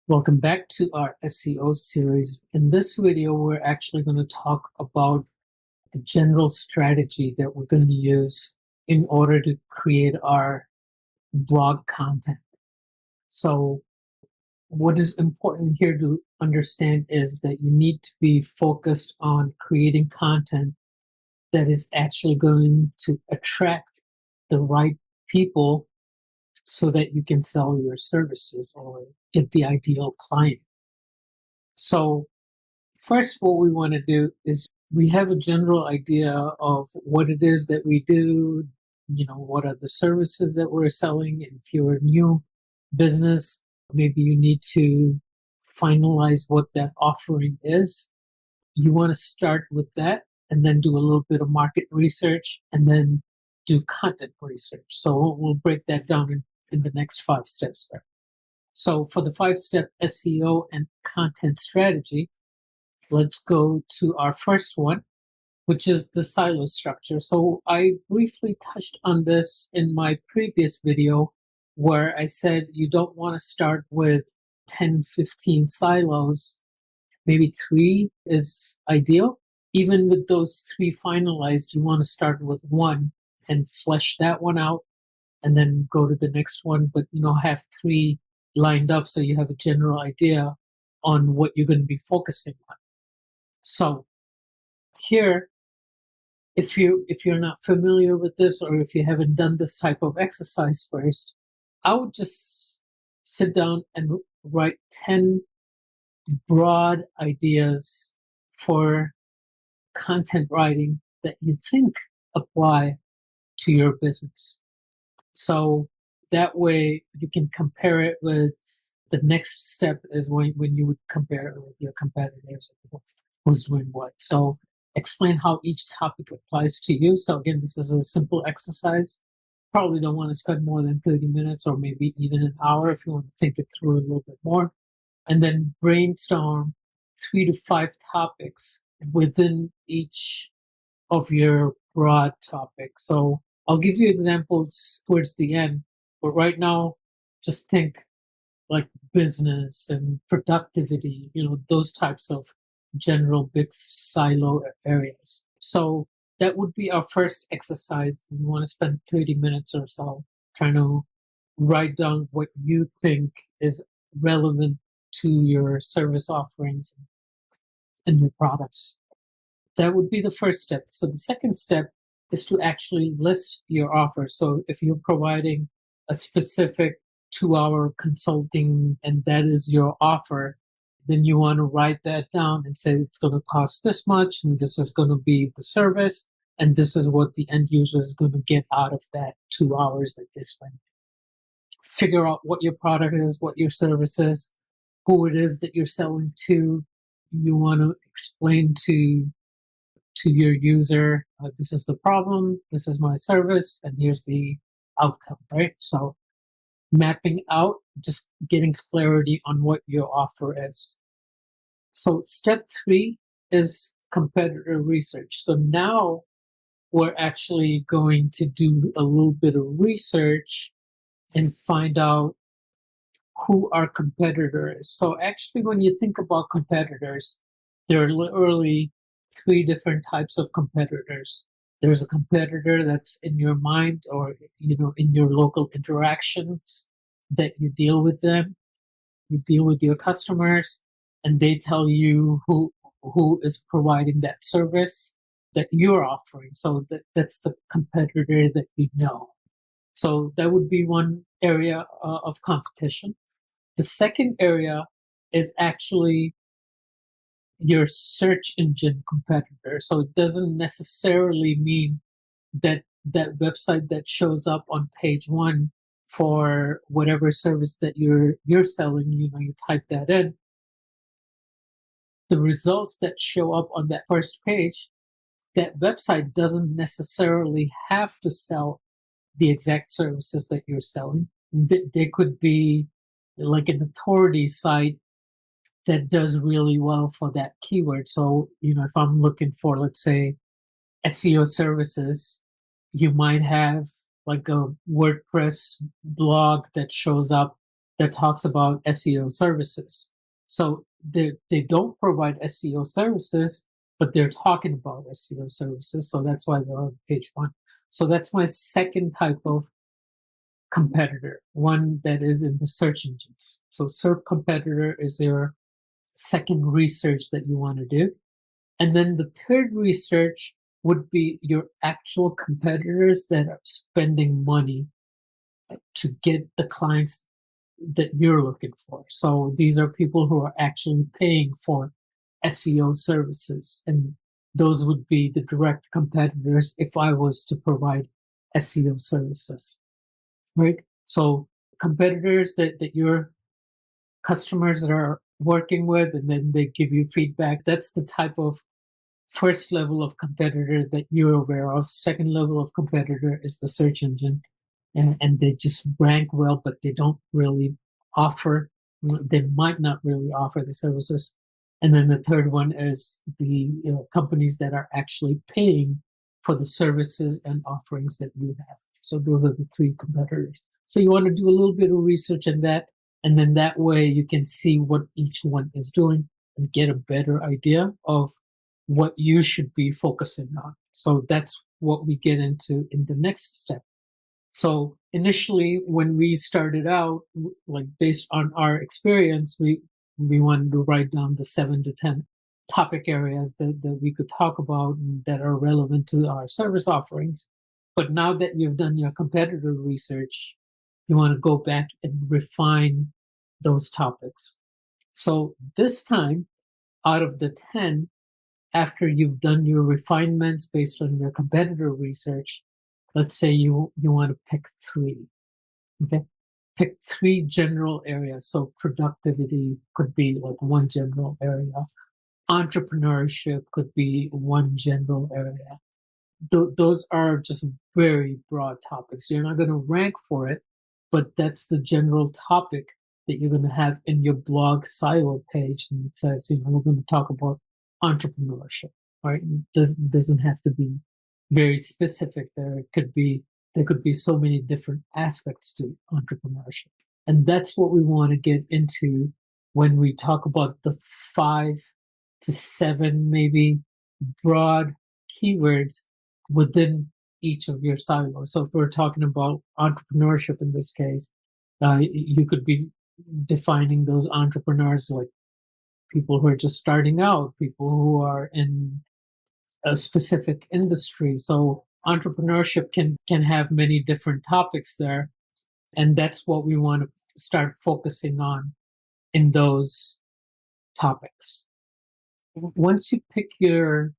Welcome back to our SEO series. In this video, we're actually going to talk about the general strategy that we're going to use in order to create our blog content. So what is important here to understand is that you need to be focused on creating content that is actually going to attract the right people so that you can sell your services or get the ideal client. So first, what we want to do is we have a general idea of what it is that we do, what are the services that we're selling. And if you're a new business, maybe you need to finalize what that offering is. You want to start with that and then do a little bit of market research and then do content research. So we'll break that down in the next 5 steps there. So for the 5-step SEO and content strategy, let's go to our first one, which is the silo structure. So I briefly touched on this in my previous video where I said you don't want to start with 10, 15 silos. Maybe 3 is ideal. Even with those 3 finalized, you want to start with 1 and flesh that one out and then go to the next one, but have 3 lined up so you have a general idea on what you're going to be focusing on. So here, if you're not familiar with this or if you haven't done this type of exercise first, I would just sit down and write 10 broad ideas for content writing that you think apply to your business. So that way you can compare it with the next step is when you would compare it with your competitors, who's doing what. So explain how each topic applies to you. So again, this is a simple exercise. Probably don't want to spend more than 30 minutes or maybe even an hour if you want to think it through a little bit more. And then brainstorm 3 to 5 topics within each of your broad topics. So I'll give you examples towards the end, but right now, just think like business and productivity, those types of general big silo areas. So that would be our first exercise. We want to spend 30 minutes or so trying to write down what you think is relevant to your service offerings and your products. That would be the first step. So the second step is to actually list your offer. So if you're providing a specific 2-hour consulting and that is your offer, then you want to write that down and say it's going to cost this much and this is going to be the service and this is what the end user is going to get out of that 2 hours that they spend. Figure out what your product is, what your service is, who it is that you're selling to. You want to explain to your user, this is the problem, this is my service, and here's the outcome, right? So mapping out, just getting clarity on what your offer is. So step 3 is competitor research. So now we're actually going to do a little bit of research and find out who our competitor is. So actually, when you think about competitors, there are literally 3 different types of competitors. There's a competitor that's in your mind or in your local interactions that you deal with them. You deal with your customers and they tell you who is providing that service that you're offering. So that's the competitor that you know. So that would be one area of competition. The second area is actually your search engine competitor. So it doesn't necessarily mean that that website that shows up on page 1 for whatever service that you're selling, you type that in. The results that show up on that first page, that website doesn't necessarily have to sell the exact services that you're selling. They could be like an authority site that does really well for that keyword. So, if I'm looking for, let's say, SEO services, you might have like a WordPress blog that shows up that talks about SEO services. So they don't provide SEO services, but they're talking about SEO services. So that's why they're on page one. So that's my second type of competitor, one that is in the search engines. So SERP competitor is your second research that you want to do. And then the third research would be your actual competitors that are spending money to get the clients that you're looking for. So these are people who are actually paying for SEO services. And those would be the direct competitors if I was to provide SEO services, right? So competitors that your customers are working with, and then they give you feedback. That's the type of first level of competitor that you're aware of. Second level of competitor is the search engine, and they just rank well, but they don't really offer, they might not really offer the services. And then the third one is the companies that are actually paying for the services and offerings that you have. So those are the three competitors. So you want to do a little bit of research in that, and then that way you can see what each one is doing and get a better idea of what you should be focusing on. So that's what we get into in the next step. So initially, when we started out, like based on our experience, we wanted to write down the 7 to 10 topic areas that we could talk about that are relevant to our service offerings. But now that you've done your competitor research, you want to go back and refine those topics. So this time, out of the 10, after you've done your refinements based on your competitor research, let's say you want to pick three. Okay. Pick three general areas. So productivity could be like one general area. Entrepreneurship could be one general area. Those are just very broad topics. You're not going to rank for it, but that's the general topic that you're going to have in your blog silo page. And it says, we're going to talk about entrepreneurship, right? It doesn't have to be very specific. There could be so many different aspects to entrepreneurship. And that's what we want to get into when we talk about the 5 to 7 maybe broad keywords within each of your silos. So if we're talking about entrepreneurship in this case, you could be defining those entrepreneurs like people who are just starting out, people who are in a specific industry. So entrepreneurship can have many different topics there, and that's what we want to start focusing on in those topics. Once you pick your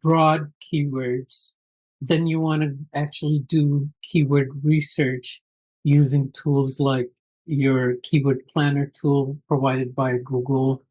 broad keywords, then you want to actually do keyword research using tools like your keyword planner tool provided by Google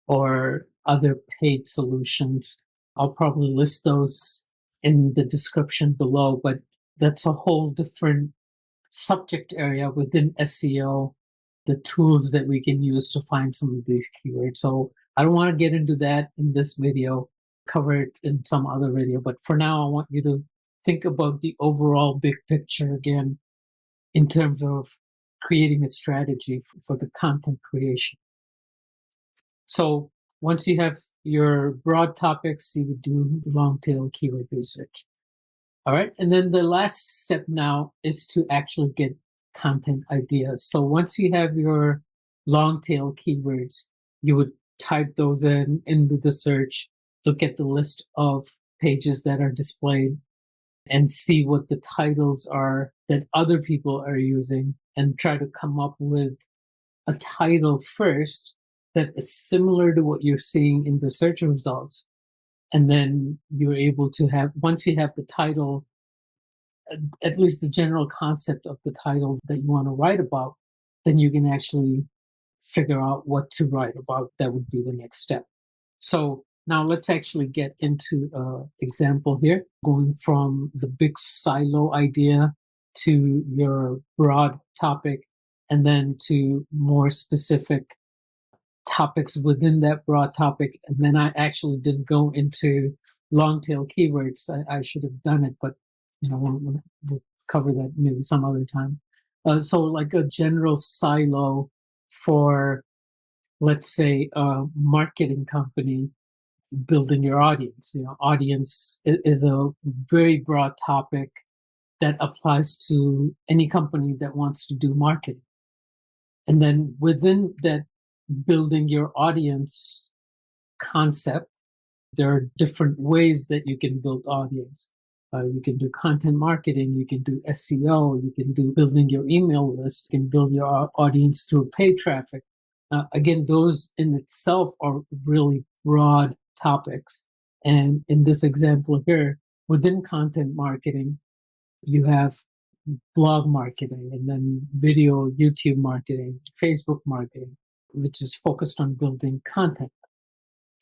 or other paid solutions. I'll probably list those in the description below, but that's a whole different subject area within SEO, the tools that we can use to find some of these keywords. So I don't want to get into that in this video, cover it in some other video, but for now I want you to think about the overall big picture again in terms of creating a strategy for the content creation. So once you have your broad topics, you would do long tail keyword research. All right. And then the last step now is to actually get content ideas. So once you have your long tail keywords, you would type those into the search, look at the list of pages that are displayed and see what the titles are that other people are using and try to come up with a title first that is similar to what you're seeing in the search results. And then you're able to have, once you have the title, at least the general concept of the title that you want to write about, then you can actually figure out what to write about. That would be the next step. So now let's actually get into an example here, going from the big silo idea to your broad topic, and then to more specific topics within that broad topic. And then I actually didn't go into long tail keywords. I should have done it, but we'll cover that maybe some other time. So like a general silo for, let's say, a marketing company building your audience. Audience is a very broad topic that applies to any company that wants to do marketing. And then within that building your audience concept, there are different ways that you can build audience. You can do content marketing, you can do SEO, you can do building your email list, you can build your audience through paid traffic. Again, those in itself are really broad topics. And in this example here, within content marketing, you have blog marketing and then video, YouTube marketing, Facebook marketing, which is focused on building content.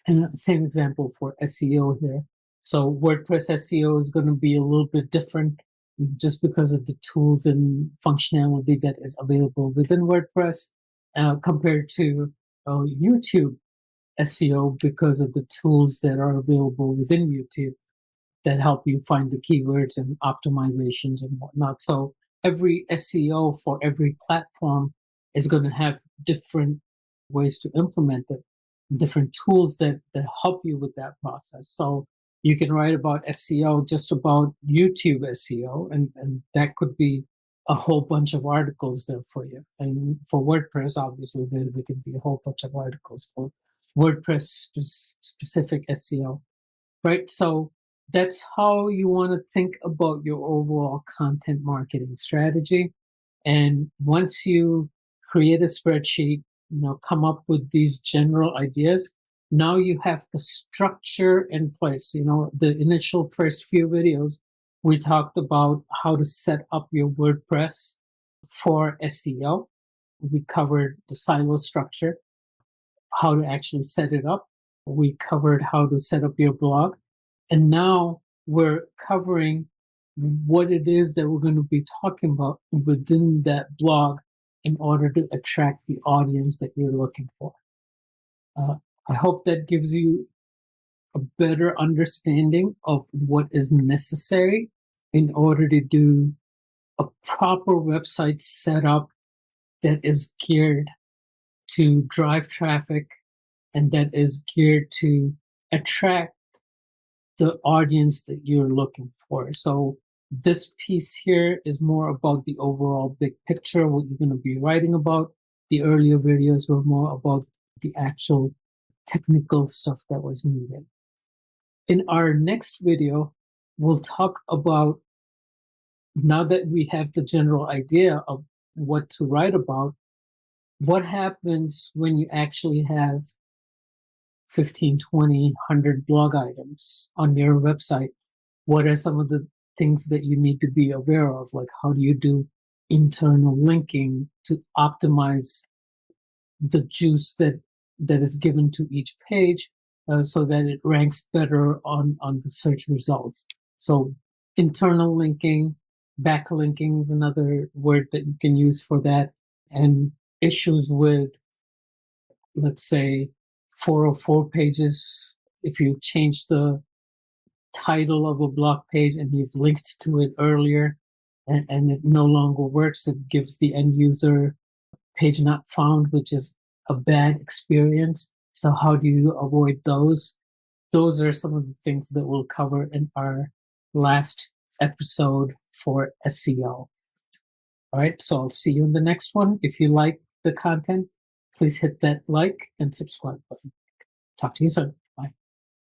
And same example for SEO here. So WordPress SEO is going to be a little bit different just because of the tools and functionality that is available within WordPress compared to YouTube SEO because of the tools that are available within YouTube that help you find the keywords and optimizations and whatnot. So every SEO for every platform is going to have different ways to implement it, different tools that help you with that process. So you can write about SEO, just about YouTube SEO, and that could be a whole bunch of articles there for you. And for WordPress, obviously, there could be a whole bunch of articles for WordPress specific SEO, right? So that's how you want to think about your overall content marketing strategy. And once you create a spreadsheet, come up with these general ideas, now you have the structure in place. The initial first few videos, we talked about how to set up your WordPress for SEO. We covered the silo structure, how to actually set it up. We covered how to set up your blog. And now we're covering what it is that we're going to be talking about within that blog in order to attract the audience that you're looking for. I hope that gives you a better understanding of what is necessary in order to do a proper website setup that is geared to drive traffic and that is geared to attract the audience that you're looking for. So this piece here is more about the overall big picture, what you're going to be writing about. The earlier videos were more about the actual technical stuff that was needed. In our next video, we'll talk about, now that we have the general idea of what to write about, what happens when you actually have 15, 20, 100 blog items on your website? What are some of the things that you need to be aware of? Like, how do you do internal linking to optimize the juice that is given to each page so that it ranks better on the search results? So internal linking, backlinking is another word that you can use for that. And issues with, let's say, 404 pages, if you change the title of a blog page and you've linked to it earlier and it no longer works, it gives the end user page not found, which is a bad experience. So how do you avoid those? Those are some of the things that we'll cover in our last episode for SEO. All right, so I'll see you in the next one. If you like the content, please hit that like and subscribe button. Talk to you soon.